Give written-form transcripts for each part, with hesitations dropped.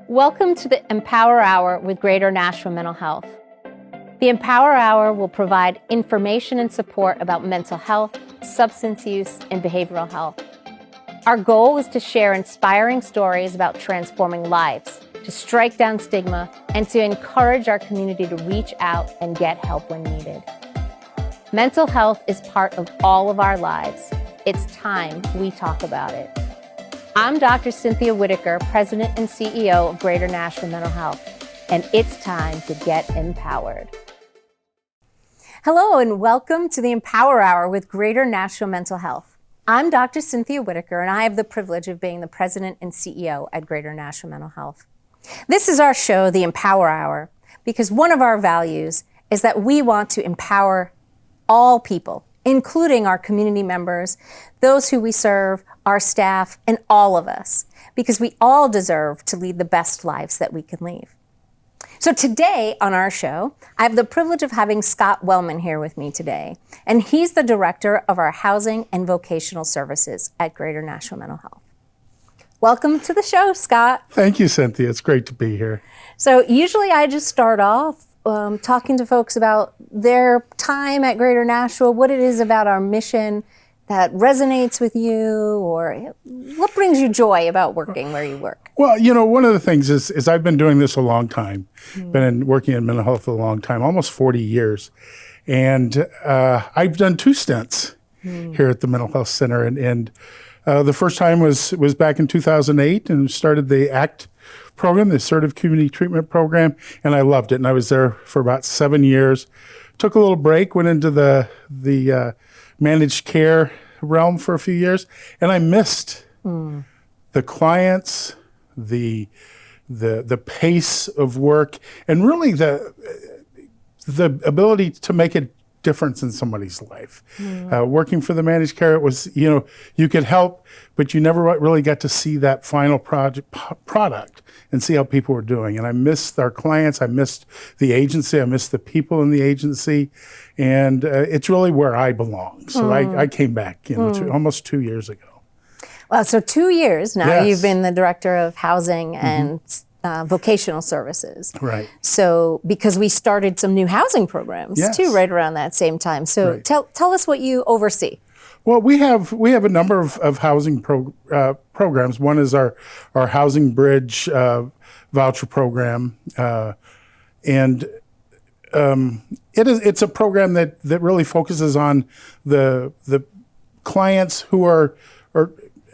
Welcome to the Empower Hour with Greater Nashville Mental Health. The Empower Hour will provide information and support about mental health, substance use, and behavioral health. Our goal is to share inspiring stories about transforming lives, to strike down stigma, and to encourage our community to reach out and get help when needed. Mental health is part of all of our lives. It's time we talk about it. I'm Dr. Cynthia Whitaker, President and CEO of Greater Nashville Mental Health, and it's time to get empowered. Hello, and welcome to the Empower Hour with Greater Nashville Mental Health. I'm Dr. Cynthia Whitaker, and I have the privilege of being the President and CEO at Greater Nashville Mental Health. This is our show, the Empower Hour, because one of our values is that we want to empower all people, including our community members, those who we serve, our staff, and all of us, because we all deserve to lead the best lives that we can lead. So today on our show, I have the privilege of having Scott Wellman here with me today, and he's the director of our Housing and Vocational Services at Greater Nashville Mental Health. Welcome to the show, Scott. Thank you, Cynthia. It's great to be here. So usually I just start off talking to folks about their time at Greater Nashville, what it is about our mission that resonates with you, or what brings you joy about working where you work? Well, one of the things is I've been doing this a long time, been working in mental health a long time, almost 40 years. And I've done 2 stints here at the Mental Health Center. And the first time was back in 2008 and started the ACT program, the Assertive Community Treatment Program, and I loved it. And I was there for about 7 years. Took a little break, went into the managed care realm for a few years, and I missed the clients, the pace of work, and really the ability to make a difference in somebody's life. Working for the managed care, it was, you could help, but you never really got to see that final product and see how people were doing. And I missed our clients, I missed the agency, I missed the people in the agency, and it's really where I belong. So I came back, almost 2 years ago. Well, so 2 years now, Yes. You've been the director of Housing and Vocational Services. Right. So because we started some new housing programs too, right around that same time. So Right. tell us what you oversee. Well, we have a number of housing programs. One is our Housing Bridge voucher program, and it's a program that really focuses on the clients who are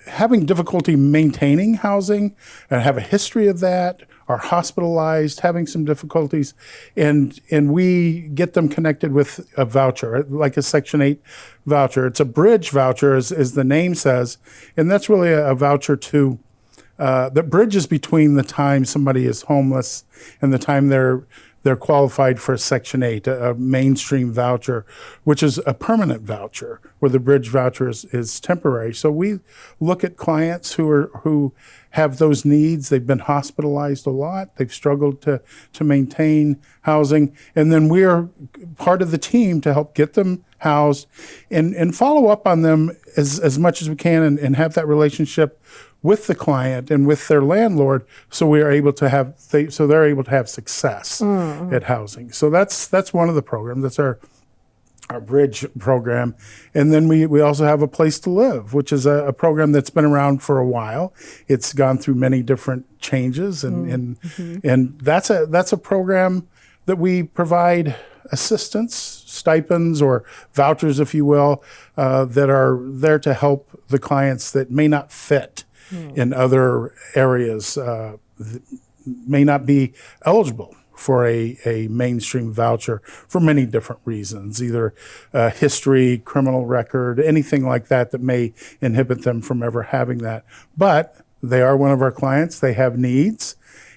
having difficulty maintaining housing and have a history of that, are hospitalized, having some difficulties, and we get them connected with a voucher, like a Section 8 voucher. It's a bridge voucher, as the name says, and that's really a voucher to that bridges between the time somebody is homeless and the time they're qualified for a Section 8, a mainstream voucher, which is a permanent voucher, where the bridge voucher is temporary. So we look at clients who have those needs. They've been hospitalized a lot. They've struggled to maintain housing. And then we are part of the team to help get them housed and follow up on them as much as we can and have that relationship with the client and with their landlord, so they're able to have success at housing. So that's one of the programs. That's our bridge program. And then we also have A Place to Live, which is a program that's been around for a while. It's gone through many different changes, and that's a program that we provide assistance, stipends, or vouchers, if you will, that are there to help the clients that may not fit in other areas, may not be eligible for a mainstream voucher for many different reasons, either history, criminal record, anything like that may inhibit them from ever having that. But they are one of our clients. They have needs,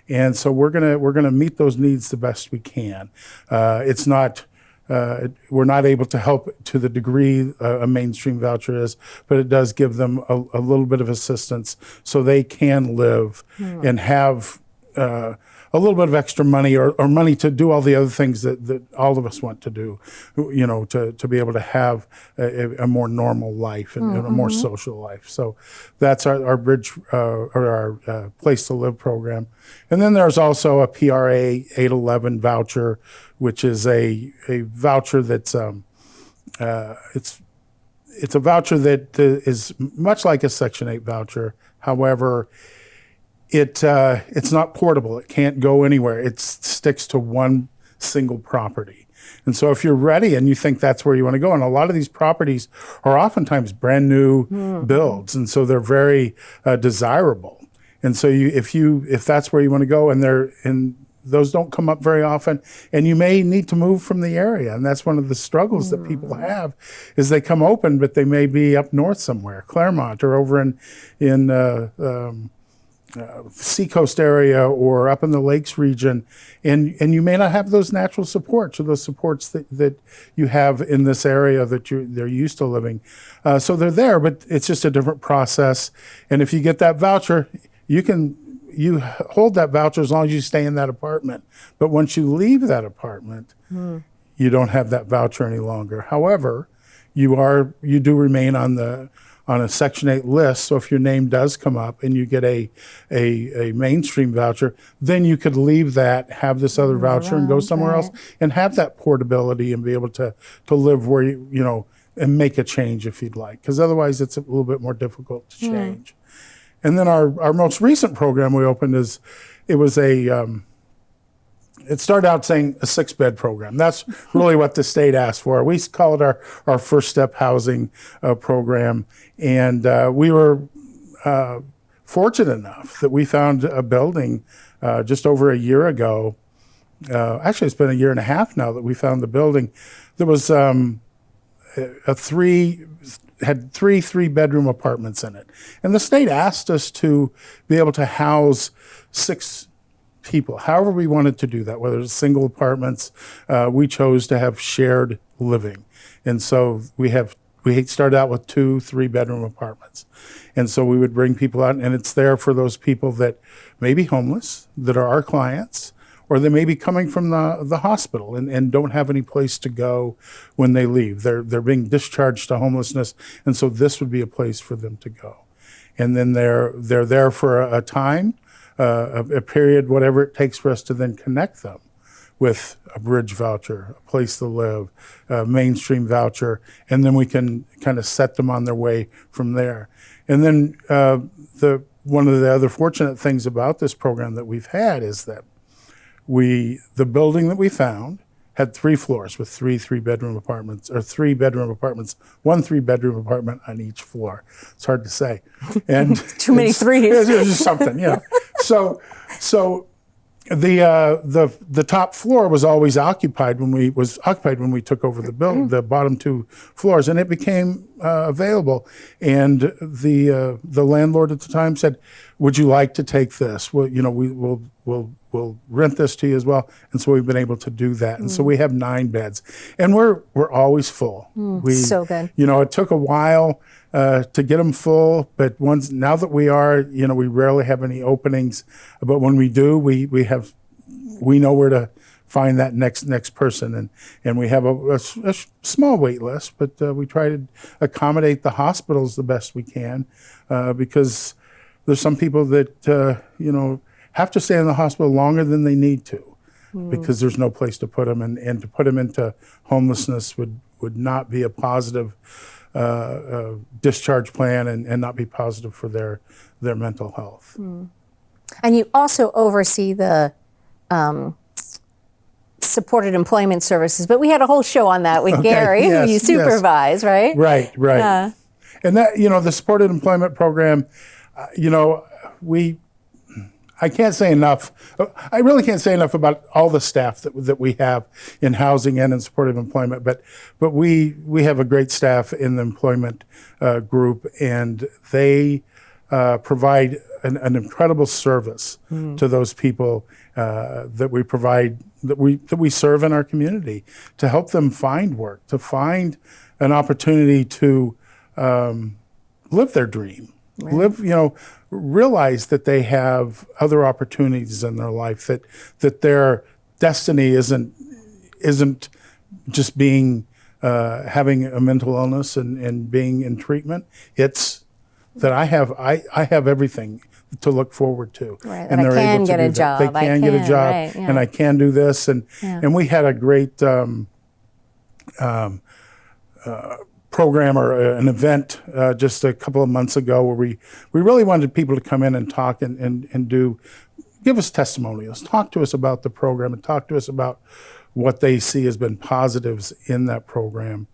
and so we're gonna meet those needs the best we can. It's not. We're not able to help to the degree a mainstream voucher is, but it does give them a little bit of assistance so they can live and have a little bit of extra money or money to do all the other things that all of us want to do, to be able to have a more normal life and a more social life. So that's our bridge or our Place to Live program. And then there's also a PRA 811 voucher, which is a voucher that's it's a voucher that is much like a Section 8 voucher. However, it's not portable. It can't go anywhere. It sticks to one single property. And so if you're ready and you think that's where you want to go, and a lot of these properties are oftentimes brand new builds, and so they're very desirable. And so if that's where you want to go, and those don't come up very often, and you may need to move from the area. And that's one of the struggles that people have, is they come open, but they may be up north somewhere, Claremont, or over in Seacoast area, or up in the Lakes region, and you may not have those natural supports, or those supports that you have in this area that they're used to living. So they're there, but it's just a different process. And if you get that voucher, you hold that voucher as long as you stay in that apartment. But once you leave that apartment, you don't have that voucher any longer. However, you do remain on a Section 8 list. So if your name does come up and you get a mainstream voucher, then you could leave that, have this other voucher, and go somewhere else and have that portability and be able to live where and make a change if you'd like. Because otherwise it's a little bit more difficult to change. And then our most recent program we opened it started out saying a 6-bed program. That's really what the state asked for. We call it our First Step Housing program. And we were fortunate enough that we found a building just over a year ago. Actually, it's been a year and a half now that we found the building. There was had three 3-bedroom apartments in it. And the state asked us to be able to house 6 people, however we wanted to do that, whether it's single apartments. We chose to have shared living. And so we started out with 2 3-bedroom apartments. And so we would bring people out, and it's there for those people that may be homeless, that are our clients, or they may be coming from the hospital and don't have any place to go when they leave. They're being discharged to homelessness, and so this would be a place for them to go. And then they're there for a time, a period, whatever it takes for us to then connect them with a bridge voucher, a place to live, a mainstream voucher, and then we can kind of set them on their way from there. And then one of the other fortunate things about this program that we've had is that the building that we found had 3 floors with 3 3-bedroom apartments, or 3-bedroom apartments, 1 3-bedroom apartment on each floor. It's hard to say. And too many threes. It's just something, So the top floor was always occupied when we took over the building, the bottom 2 floors, and it became available. And the landlord at the time said, "Would you like to take this? Well, we'll rent this to you as well." And so we've been able to do that. And so we have 9 beds, and we're always full. So good. It took a while to get them full, but now that we are, we rarely have any openings. But when we do, we know where to find that next person, and we have a small wait list, but we try to accommodate the hospitals the best we can, because there's some people that have to stay in the hospital longer than they need to, because there's no place to put them, and to put them into homelessness would not be a positive discharge plan, and not be positive for their mental health. And you also oversee the supported employment services, but we had a whole show on that with Gary, who you supervise, right? Right. Yeah. And that, the supported employment program, I can't say enough. I really can't say enough about all the staff that we have in housing and in supportive employment. But we have a great staff in the employment group, and they provide an incredible service to those people that we provide, that we serve in our community, to help them find work, to find an opportunity to live their dream. live, realize that they have other opportunities in their life, that their destiny isn't just being having a mental illness and being in treatment. It's that I have everything to look forward to, right, and they're able to get a job. They can get a job, right, yeah. and I can do this, and we had a great program or an event just a couple of months ago where we really wanted people to come in and talk and give us testimonials, talk to us about the program, and talk to us about what they see has been positives in that program.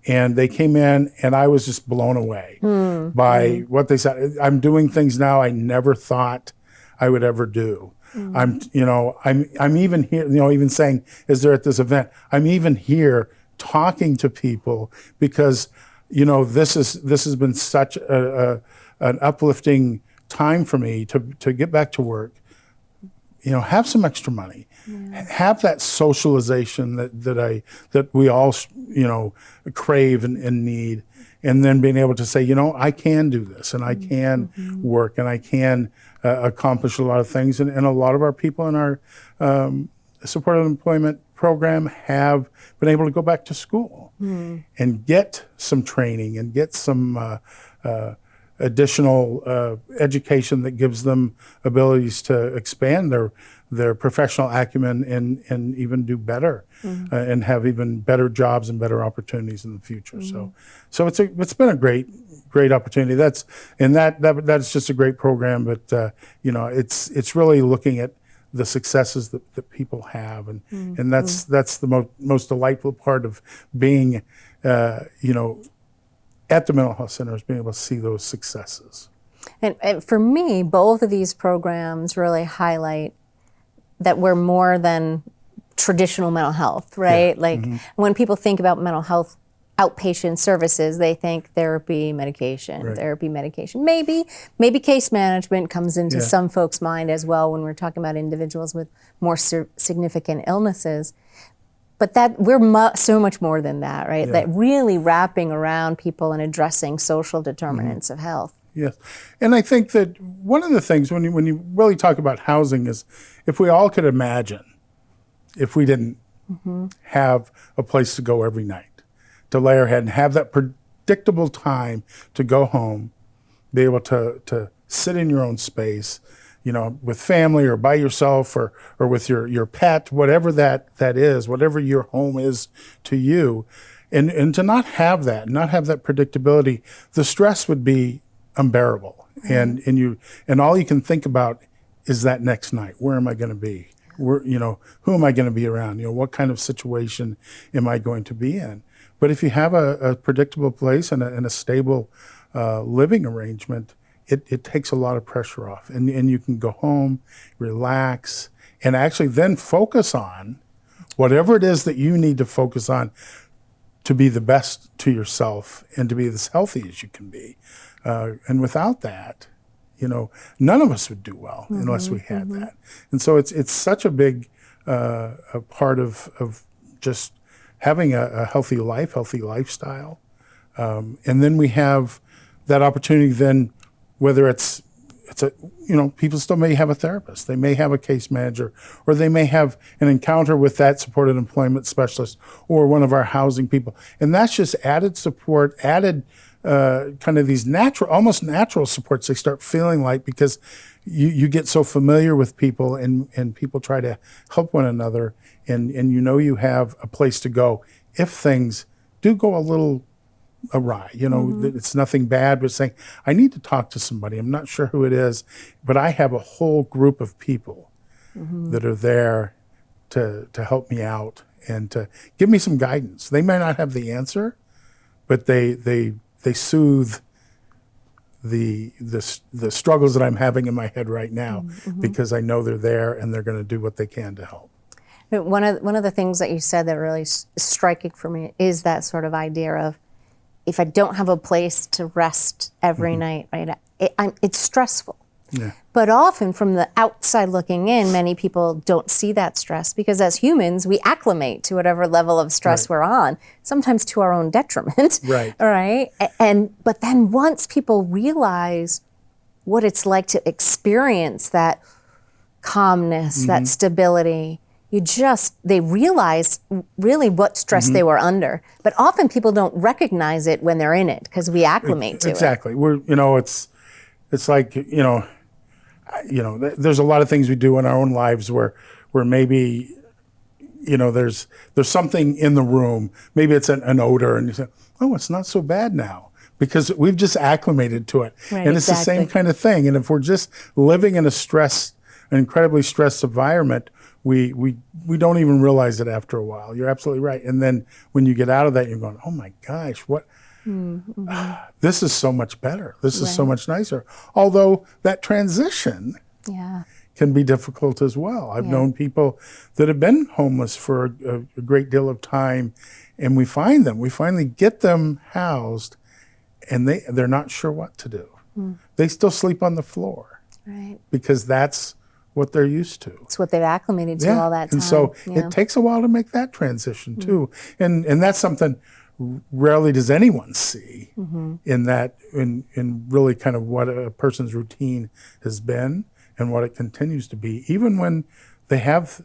And they came in, and I was just blown away by what they said. I'm doing things now I never thought I would ever do. I'm even here, even saying, is there at this event? I'm even here talking to people because, this has been such an uplifting time for me to get back to work. Have some extra money, have that socialization that we all, crave and need, and then being able to say, I can do this, and I can work, and I can accomplish a lot of things, and a lot of our people in our supported employment program have been able to go back to school and get some training and get some additional education that gives them abilities to expand their professional acumen and even do better and have even better jobs and better opportunities in the future. So it's been a great opportunity. That's just a great program. But it's really looking at the successes that people have, and that's the most delightful part of being at the mental health center, is being able to see those successes. And for me, both of these programs really highlight that we're more than traditional mental health, right? When people think about mental health outpatient services, they think therapy, medication, Maybe case management comes into some folks' mind as well when we're talking about individuals with more significant illnesses. But that we're so much more than that, right? That really wrapping around people and addressing social determinants of health. Yes, and I think that one of the things when you really talk about housing is, if we all could imagine, if we didn't have a place to go every night, to lay our head and have that predictable time to go home, be able to sit in your own space, with family or by yourself or with your pet, whatever that is, whatever your home is to you, and to not have that predictability, the stress would be unbearable. And all you can think about is that next night. Where am I going to be? Who am I going to be around? What kind of situation am I going to be in? But if you have a predictable place and a stable living arrangement, it takes a lot of pressure off, and you can go home, relax, and actually then focus on whatever it is that you need to focus on to be the best to yourself and to be as healthy as you can be. And without that, none of us would do well unless we had that. And so it's such a big a part of just having a healthy life, healthy lifestyle. And then we have that opportunity then, whether it's people still may have a therapist, they may have a case manager, or they may have an encounter with that supported employment specialist or one of our housing people. And that's just added support, added kind of these almost natural supports they start feeling like, because you get so familiar with people and people try to help one another, and you have a place to go if things do go a little awry. It's nothing bad, but saying, I need to talk to somebody. I'm not sure who it is, but I have a whole group of people that are there to help me out and to give me some guidance. They may not have the answer, but they soothe the struggles that I'm having in my head right now, because I know they're there and they're going to do what they can to help. One of the things that you said that really is striking for me is that sort of idea of, if I don't have a place to rest every night, right, it's stressful. Yeah. But often from the outside looking in, many people don't see that stress, because as humans, we acclimate to whatever level of stress we're on, sometimes to our own detriment. Right. Right? But then once people realize what it's like to experience that calmness, that stability. They realize really what stress they were under. But often people don't recognize it when they're in it because we acclimate to it. Exactly. It's like, there's a lot of things we do in our own lives where maybe, there's something in the room. Maybe it's an odor and you say, oh, it's not so bad now because we've just acclimated to it. Right, and it's the same kind of thing. And if we're just living in an incredibly stressed environment, we don't even realize it after a while. You're absolutely right. And then when you get out of that, you're going, oh my gosh, what? This is so much better. This is so much nicer. Although that transition can be difficult as well. I've known people that have been homeless for a great deal of time, and we finally get them housed, and they're not sure what to do. They still sleep on the floor. Right. Because that's what they're used to. It's what they've acclimated to all that time. And so it takes a while to make that transition too. And that's something rarely does anyone see in really kind of what a person's routine has been and what it continues to be. Even when they have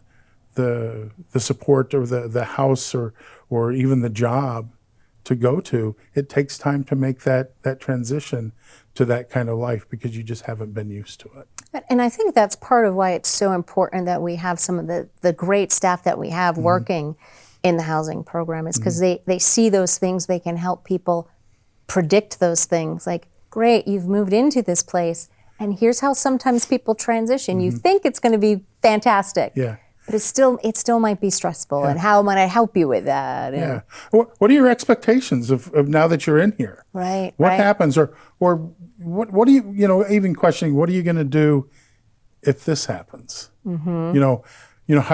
the support or the house or even the job to go to, it takes time to make that transition to that kind of life because you just haven't been used to it. And I think that's part of why it's so important that we have some of the great staff that we have working in the housing program is because they see those things, they can help people predict those things. Like, great, you've moved into this place, and here's how sometimes people transition. You think it's going to be fantastic. Yeah. But it still might be stressful, and how might I help you with that? And what are your expectations of now that you're in here? Right. What happens, or what do you even questioning? What are you going to do if this happens? How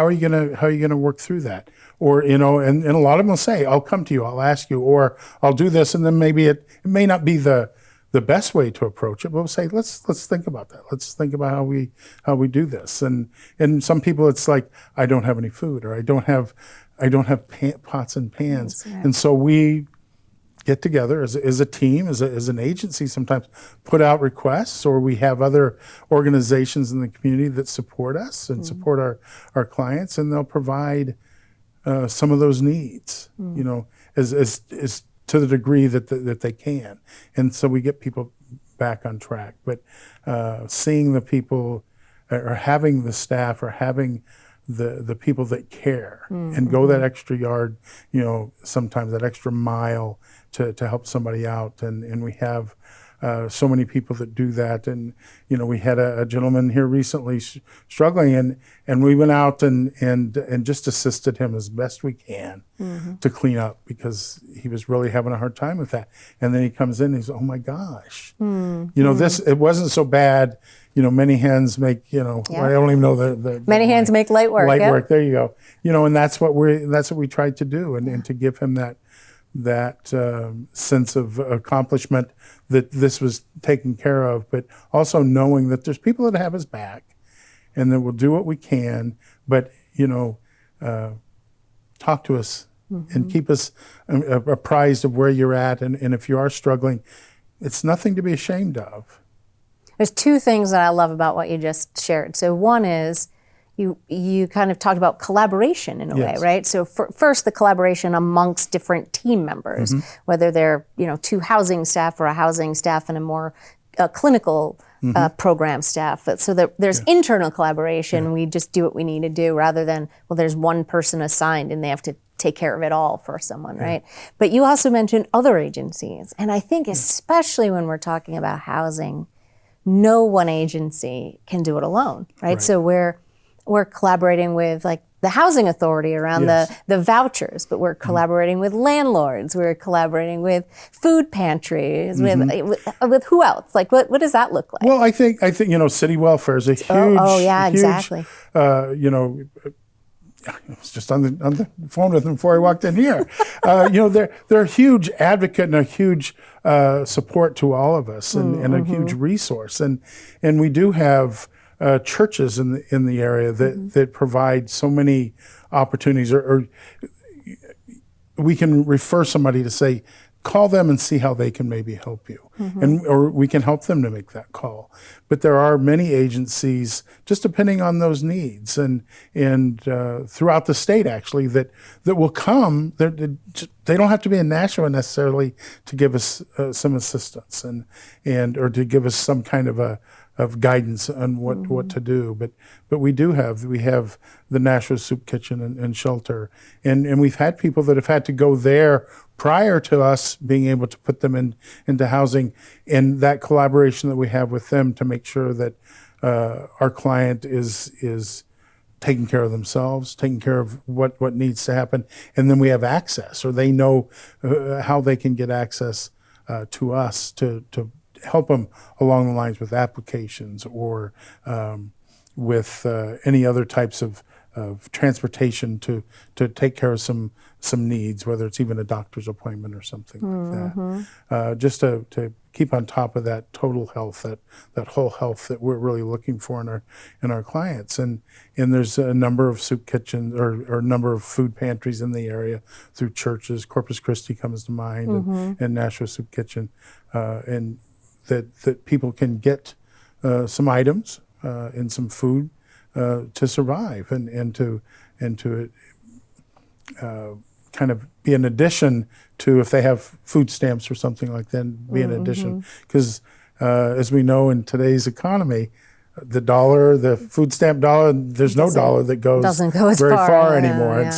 are you going to work through that? Or and a lot of them will say, I'll come to you, I'll ask you, or I'll do this, and then maybe it may not be the best way to approach it, but we'll say, let's think about that. Let's think about how we do this. And some people, it's like, I don't have any food, or I don't have pots and pans. Right. And so we get together as a team, as an agency, sometimes put out requests, or we have other organizations in the community that support us and support our clients, and they'll provide some of those needs, as to the degree that they can. And so we get people back on track. But seeing the people, or having the staff, or having the people that care and go that extra yard, sometimes that extra mile to help somebody out. And we have so many people that do that. And, we had a gentleman here recently struggling, and we went out and just assisted him as best we can to clean up, because he was really having a hard time with that. And then he comes in and he's, oh my gosh, it wasn't so bad. Many hands make, I don't even know the many hands make light work. Light work, there you go. And that's what we tried to do, and to give him that sense of accomplishment that this was taken care of, but also knowing that there's people that have his back and that will do what we can, but, talk to us and keep us apprised of where you're at. And if you are struggling, it's nothing to be ashamed of. There's two things that I love about what you just shared. So one is you kind of talked about collaboration in a way, right? So first, the collaboration amongst different team members, whether they're two housing staff or a housing staff and a more clinical program staff. So there's internal collaboration. We just do what we need to do, rather than, well, there's one person assigned and they have to take care of it all for someone, right? But you also mentioned other agencies, and I think especially when we're talking about housing, no one agency can do it alone, right? So we're collaborating with like the housing authority around the vouchers, but we're collaborating with landlords. We're collaborating with food pantries, with who else? Like what does that look like? Well, I think city welfare is a huge. Exactly. I was just on the phone with them before I walked in here. They're a huge advocate and a huge support to all of us, and a huge resource. And we do have churches in the area that provide so many opportunities, or we can refer somebody to say, call them and see how they can maybe help you. Or we can help them to make that call. But there are many agencies, just depending on those needs, and throughout the state actually, that will come. They don't have to be in Nashua necessarily to give us some assistance and or to give us some kind of guidance on what to do. But we have the Nashua Soup Kitchen and Shelter, and we've had people that have had to go there prior to us being able to put them into housing, and that collaboration that we have with them to make sure that our client is taking care of themselves, taking care of what needs to happen, and then we have access, or they know how they can get access to us to help them along the lines with applications or with any other types of transportation to take care of some needs, whether it's even a doctor's appointment or something like that. Just to keep on top of that total health, that whole health that we're really looking for in our clients. And there's a number of soup kitchens or a number of food pantries in the area through churches. Corpus Christi comes to mind, and Nashua Soup Kitchen, and that people can get some items and some food to survive and to kind of be an addition to, if they have food stamps or something like that, be an addition. Because as we know in today's economy, the food stamp dollar, there's no dollar that doesn't go as very far anymore. And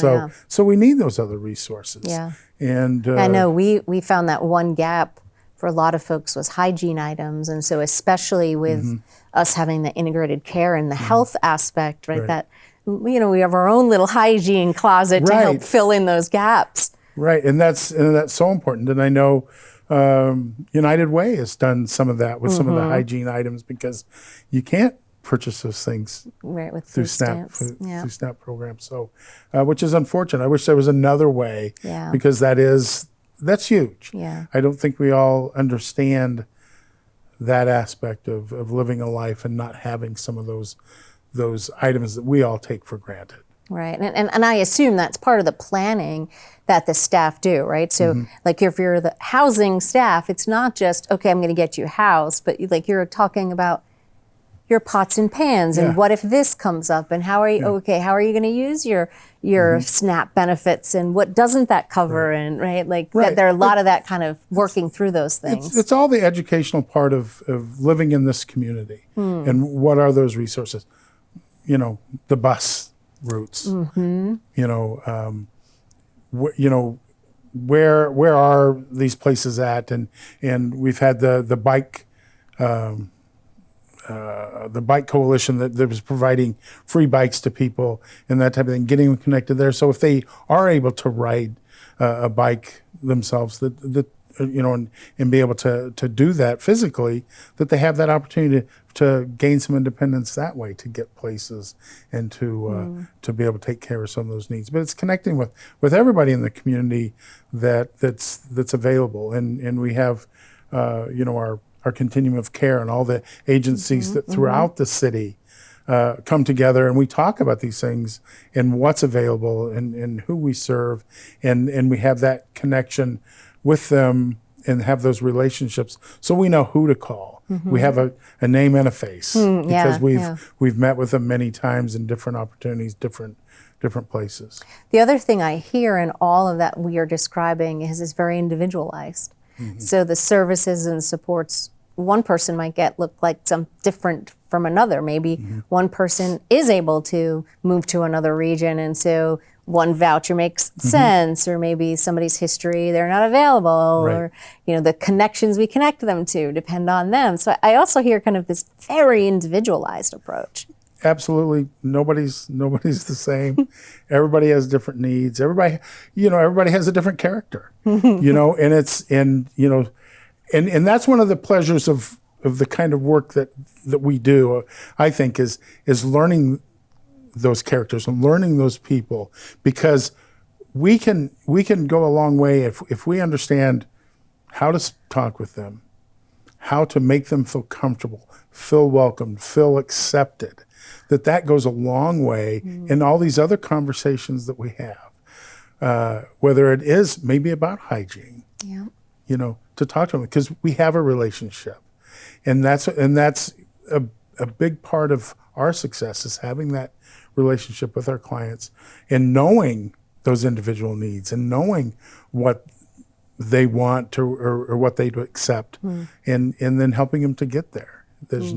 so we need those other resources. Yeah. And I know we found that one gap for a lot of folks was hygiene items. And so especially with us having the integrated care and the health aspect, right? That, we have our own little hygiene closet to help fill in those gaps. Right, and that's so important. And I know United Way has done some of that with some of the hygiene items, because you can't purchase those things with through SNAP through SNAP programs. So, which is unfortunate. I wish there was another way, because that's huge. Yeah. I don't think we all understand that aspect of living a life and not having some of those items that we all take for granted. Right, and I assume that's part of the planning that the staff do, right? So like if you're the housing staff, it's not just, okay, I'm gonna get you a house, but like you're talking about your pots and pans and what if this comes up, and how are you gonna use your SNAP benefits, and what doesn't that cover, and that there are a lot of that kind of working through those things. It's all the educational part of living in this community, and what are those resources? The bus routes. Where are these places at? And we've had the bike coalition that was providing free bikes to people and that type of thing, getting them connected there. So if they are able to ride a bike themselves, and be able to do that physically, that they have that opportunity to gain some independence that way, to get places and to be able to take care of some of those needs. But it's connecting with everybody in the community that's available, and we have our continuum of care and all the agencies that throughout the city come together, and we talk about these things and what's available and who we serve, and we have that connection with them and have those relationships, so we know who to call. We have a name and a face, because we've met with them many times in different opportunities, different places. The other thing I hear in all of that we are describing is it's very individualized. So the services and supports one person might get look like some different from another. Maybe one person is able to move to another region, and so one voucher makes sense, or maybe somebody's history, they're not available, or the connections we connect them to depend on them. So I also hear kind of this very individualized approach. Absolutely, nobody's the same. Everybody has different needs. Everybody has a different character. And that's one of the pleasures of the kind of work that we do. I think is learning those characters and learning those people, because we can go a long way if we understand how to talk with them, how to make them feel comfortable, feel welcomed, feel accepted. That goes a long way in all these other conversations that we have, whether it is maybe about hygiene. to talk to them, because we have a relationship, and that's a big part of our success, is having that relationship with our clients and knowing those individual needs and knowing what they want to or what they accept, and then helping them to get there. There's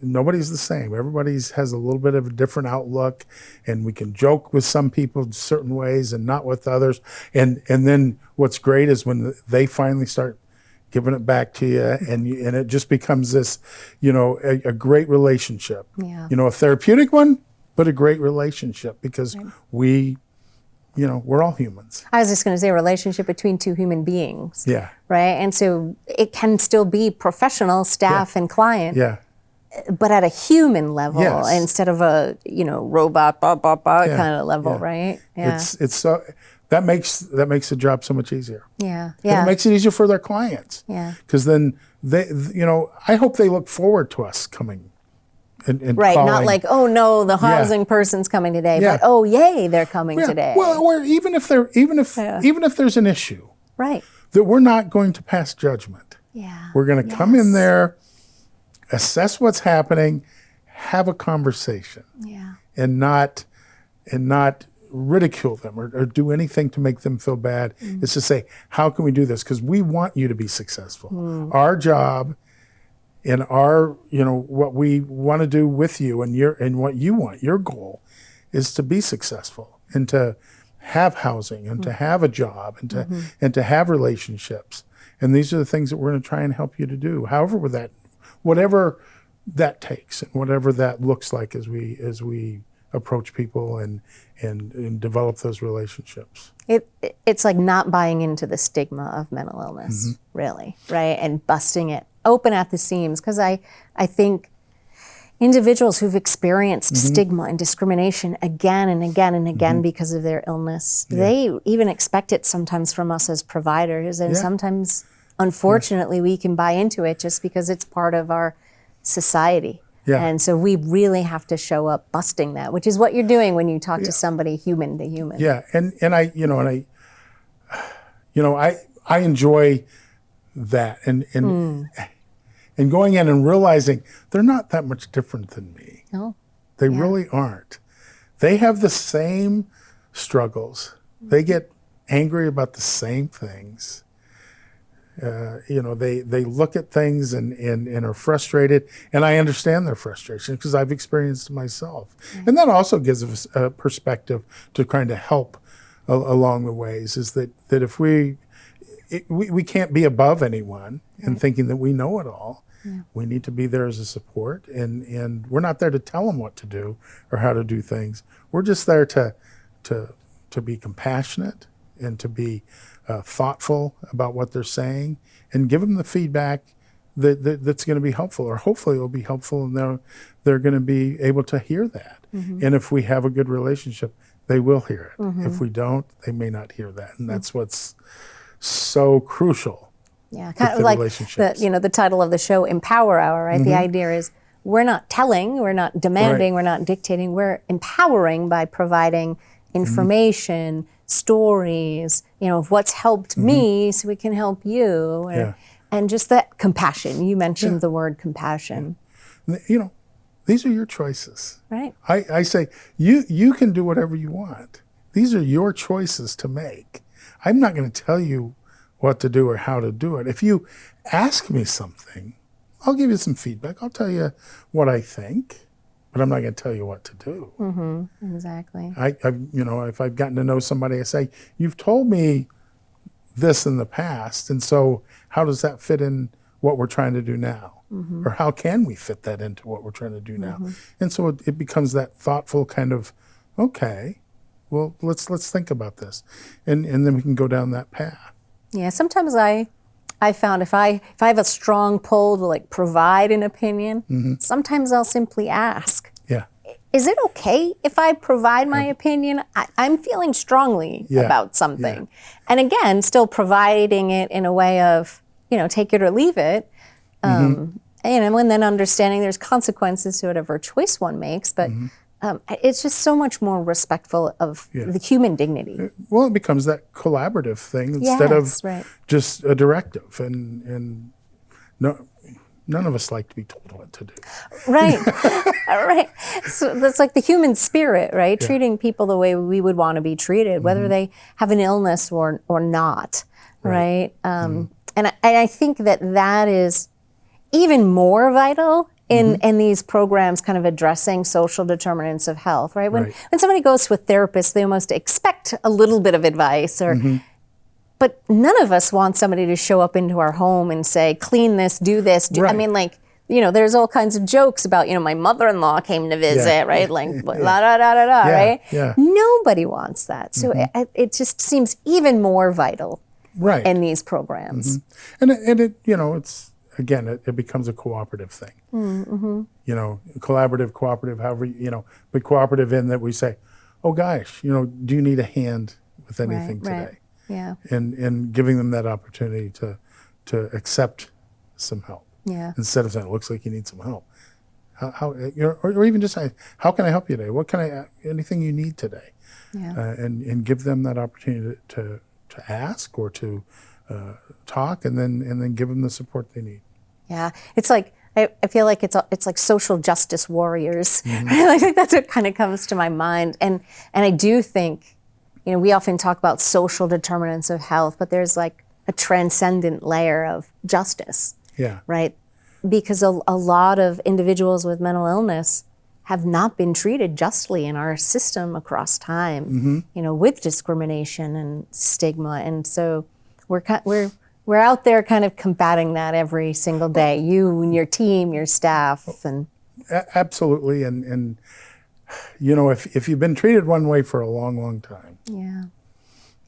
nobody's the same. Everybody's has a little bit of a different outlook, and we can joke with some people certain ways and not with others. And then what's great is when they finally start giving it back to you, and it just becomes this, a great relationship. Yeah. A therapeutic one, but a great relationship, because we're all humans. I was just going to say a relationship between two human beings. Yeah. Right? And so it can still be professional, staff and client. Yeah. But at a human level, instead of a robot kind of level, right? Yeah. It's so that makes the job so much easier. Yeah. And it makes it easier for their clients. Yeah. Because then I hope they look forward to us coming and right, calling. not like, oh no, the housing person's coming today, but oh yay, they're coming today. Well, or even if there's an issue, right, that we're not going to pass judgment. Yeah. We're going to come in there, assess what's happening, have a conversation, and not ridicule them or do anything to make them feel bad. It's to say, how can we do this? Because we want you to be successful. Our job and our, what we want to do with you and what you want, your goal is to be successful and to have housing and to have a job and to have relationships. And these are the things that we're going to try and help you to do. Whatever that takes and whatever that looks like as we approach people and develop those relationships. It's like not buying into the stigma of mental illness, really, right? And busting it open at the seams, because I think individuals who've experienced stigma and discrimination again and again and again because of their illness, they even expect it sometimes from us as providers, and sometimes, unfortunately, we can buy into it just because it's part of our society. Yeah. And so we really have to show up busting that, which is what you're doing when you talk to somebody human to human. Yeah, and I enjoy that and going in and realizing they're not that much different than me. No. They really aren't. They have the same struggles. They get angry about the same things. They look at things and are frustrated, and I understand their frustration because I've experienced it myself. And that also gives us a perspective to kind of help along the ways, is that if we can't be above anyone and thinking that we know it all. We need to be there as a support, and we're not there to tell them what to do or how to do things. We're just there to be compassionate and to be thoughtful about what they're saying, and give them the feedback that's going to be helpful, or hopefully it'll be helpful, and they're going to be able to hear that. And if we have a good relationship, they will hear it. If we don't, they may not hear that, and that's what's so crucial. Yeah, kind of like the title of the show, Empower Hour, right? The idea is we're not telling, we're not demanding, we're not dictating, we're empowering by providing information, stories, of what's helped me so we can help you. And just that compassion. You mentioned the word compassion. These are your choices. Right. I say, you can do whatever you want. These are your choices to make. I'm not going to tell you what to do or how to do it. If you ask me something, I'll give you some feedback. I'll tell you what I think, but I'm not going to tell you what to do. Exactly. If I've gotten to know somebody, I say, you've told me this in the past, and so how does that fit in what we're trying to do now? Or how can we fit that into what we're trying to do now? And so it becomes that thoughtful kind of, okay, well, let's think about this. And then we can go down that path. Yeah, sometimes I found if I have a strong pull to provide an opinion, sometimes I'll simply ask. Yeah. Is it okay if I provide my opinion? I'm feeling strongly about something. And again, still providing it in a way of, take it or leave it. And then understanding there's consequences to whatever choice one makes, but it's just so much more respectful of the human dignity. Well, it becomes that collaborative thing instead of just a directive, and no. None of us like to be told what to do. Right, right. So that's like the human spirit, right? Treating people the way we would want to be treated, whether they have an illness or not, right? And I think that is even more vital in these programs kind of addressing social determinants of health, right? When somebody goes to a therapist, they almost expect a little bit of advice or but none of us want somebody to show up into our home and say, clean this, do this. I mean, like, there's all kinds of jokes about, my mother-in-law came to visit, right? Like, la da da da da, right? Yeah. Nobody wants that. So it just seems even more vital in these programs. And it, it's, again, it becomes a cooperative thing. Collaborative, cooperative, however, but cooperative in that we say, oh gosh, do you need a hand with anything today? Yeah. And giving them that opportunity to accept some help. Yeah. Instead of saying, it looks like you need some help. How or even just say, how can I help you today? What can anything you need today? Yeah. And give them that opportunity to ask or to talk and then give them the support they need. Yeah. It's like, I feel like it's like social justice warriors. Right? I think that's what kind of comes to my mind. And I do think, we often talk about social determinants of health, but there's like a transcendent layer of justice. Yeah. Right? Because a lot of individuals with mental illness have not been treated justly in our system across time, with discrimination and stigma. And so we're out there kind of combating that every single day, you and your team, your staff. And absolutely. And if you've been treated one way for a long, long time,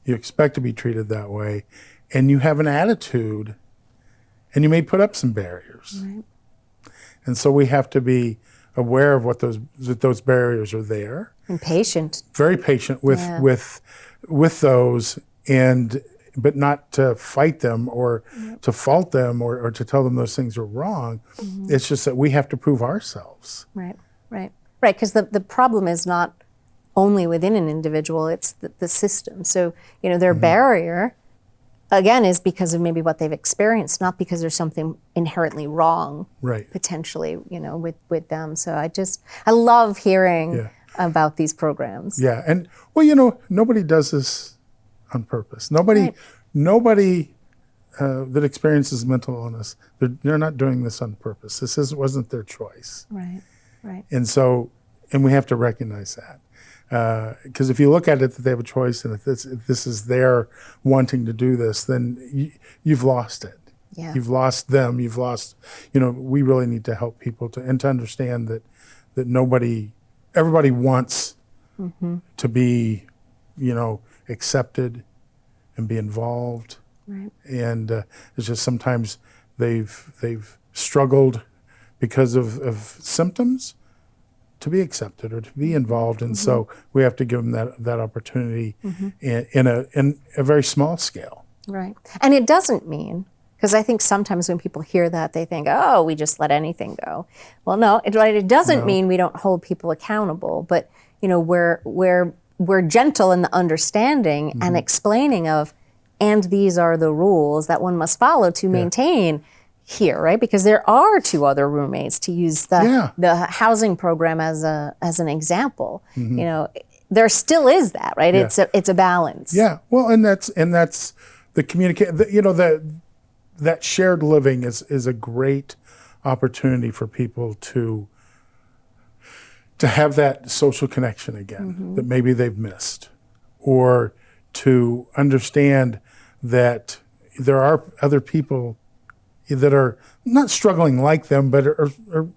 you expect to be treated that way, and you have an attitude, and you may put up some barriers. Right. And so we have to be aware of that those barriers are there. And patient. Very patient with those, but not to fight them or to fault them or to tell them those things are wrong. It's just that we have to prove ourselves. Right. Because the problem is not only within an individual, it's the system. So, their barrier, again, is because of maybe what they've experienced, not because there's something inherently wrong, potentially, with them. So I love hearing about these programs. Yeah, and nobody does this on purpose. Nobody that experiences mental illness, they're not doing this on purpose. Wasn't their choice. Right. And we have to recognize that. Because if you look at it that they have a choice and if this is their wanting to do this, then you've lost it. Yeah. You've lost them. You've lost, we really need to help people to understand that everybody wants to be, accepted and be involved. Right. And it's just sometimes they've struggled because of symptoms to be accepted or to be involved, and so we have to give them that opportunity in a very small scale. Right, and it doesn't mean, because I think sometimes when people hear that, they think, oh, we just let anything go. Well, no, it doesn't mean we don't hold people accountable, but we're gentle in the understanding and explaining of, and these are the rules that one must follow to maintain here, right? Because there are 2 other roommates, to use the housing program as an example. There still is that, right? Yeah. It's a balance. Yeah. Well, and that's the communicate. That shared living is a great opportunity for people to have that social connection again that maybe they've missed, or to understand that there are other people that are not struggling like them, but are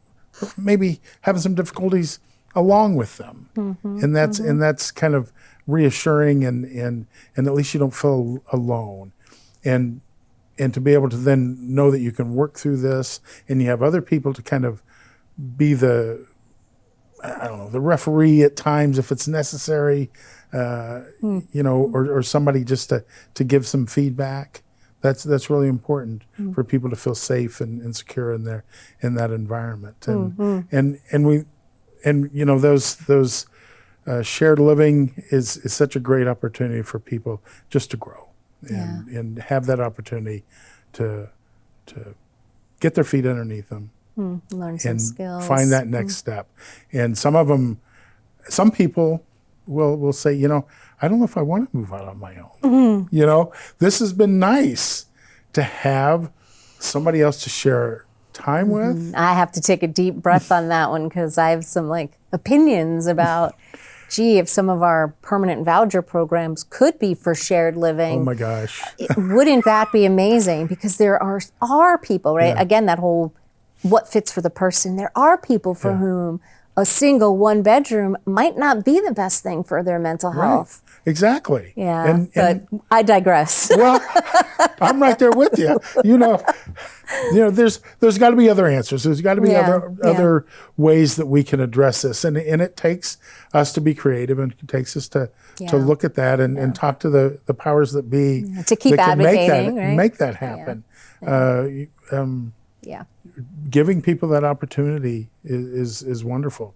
maybe having some difficulties along with them. And that's kind of reassuring and at least you don't feel alone. And to be able to then know that you can work through this and you have other people to kind of be the referee at times if it's necessary, or somebody just to give some feedback. That's really important for people to feel safe and secure in that environment. And those shared living is such a great opportunity for people just to grow and have that opportunity to get their feet underneath them, learn some and skills, find that next step. And some people will say, I don't know if I want to move out on my own. This has been nice to have somebody else to share time with. I have to take a deep breath on that one because I have some opinions about, if some of our permanent voucher programs could be for shared living. Oh my gosh. Wouldn't that be amazing? Because there are people, right? Yeah. Again, that whole what fits for the person. There are people for whom a single one bedroom might not be the best thing for their mental health. Right. Exactly. Yeah, but I digress. Well, I'm right there with you. There's got to be other answers. There's got to be other ways that we can address this, and it takes us to be creative, and it takes us to look at that and talk to the powers that be to keep that advocating, make that happen. Giving people that opportunity is wonderful.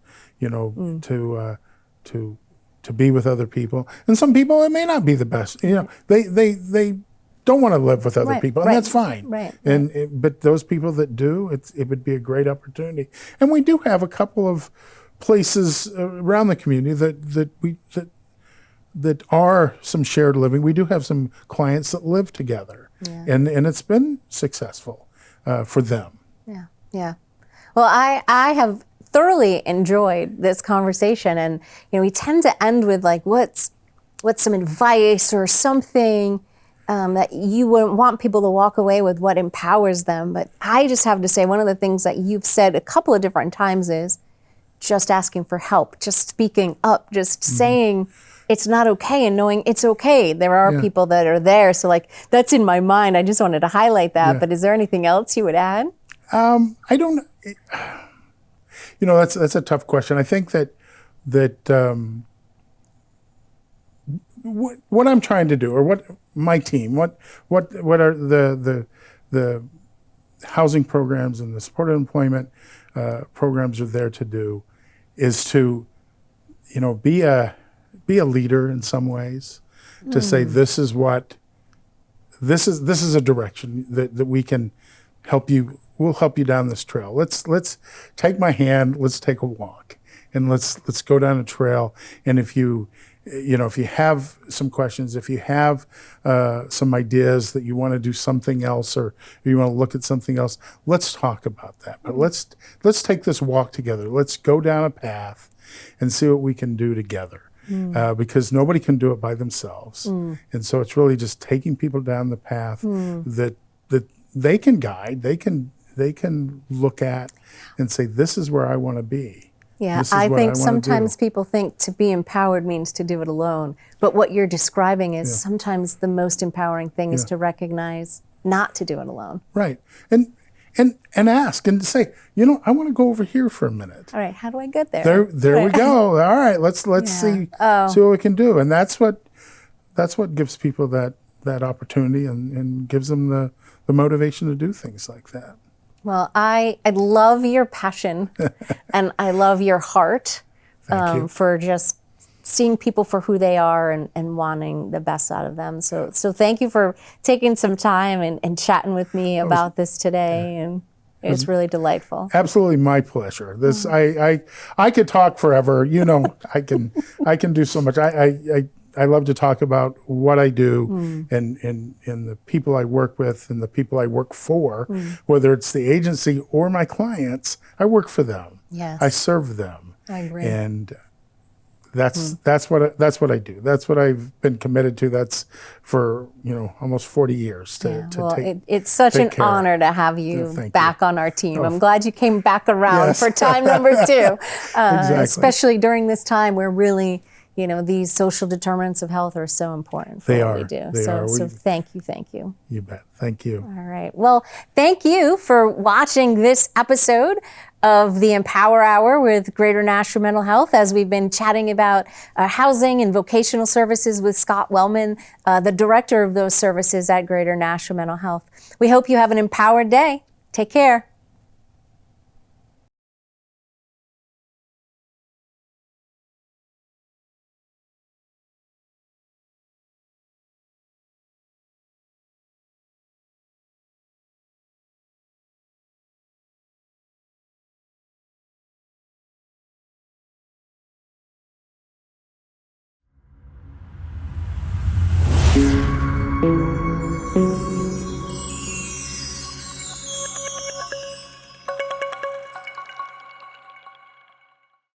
To be with other people, and some people it may not be the best. They don't want to live with other people, and that's fine. Right. But those people that do, it would be a great opportunity. And we do have a couple of places around the community that are some shared living. We do have some clients that live together, and it's been successful for them. Yeah. Well, I have thoroughly enjoyed this conversation, and we tend to end with what's some advice or something that you wouldn't want people to walk away with, what empowers them. But I just have to say, one of the things that you've said a couple of different times is just asking for help, just speaking up, just saying it's not okay and knowing it's okay. There are people that are there. So that's in my mind. I just wanted to highlight that. But is there anything else you would add? I don't. That's a tough question. I think that what I'm trying to do, or what my team, what are the housing programs and the supported employment programs are there to do, is to be a leader in some ways, to say this is a direction that we can help you. We'll help you down this trail. Let's take my hand. Let's take a walk, and let's go down a trail. And if you have some questions, if you have some ideas that you want to do something else, or you want to look at something else, let's talk about that. But let's take this walk together. Let's go down a path and see what we can do together. Because nobody can do it by themselves, and so it's really just taking people down the path that they can guide. They can look at and say, this is where I want to be. Yeah, I think sometimes people think to be empowered means to do it alone. But what you're describing is sometimes the most empowering thing is to recognize not to do it alone. Right. And ask and say, I want to go over here for a minute. All right, how do I get there? There we go. All right, let's see what we can do. And that's what gives people that opportunity and gives them the motivation to do things like that. Well, I love your passion and I love your heart for just seeing people for who they are and wanting the best out of them. So thank you for taking some time and chatting with me about this today. And it was really delightful. Absolutely my pleasure. This I could talk forever. I can do so much. I love to talk about what I do and the people I work with and the people I work for, whether it's the agency or my clients. I work for them. Yes. I serve them. I agree. And that's what I do. That's what I've been committed to. That's for almost 40 years. It's such an honor to have you back on our team. I'm glad you came back around for time number 2, Exactly. especially during this time where really these social determinants of health are so important for what we do. So thank you. You bet. Thank you. All right. Well, thank you for watching this episode of the Empower Hour with Greater Nashville Mental Health, as we've been chatting about housing and vocational services with Scott Wellman, the director of those services at Greater Nashville Mental Health. We hope you have an empowered day. Take care.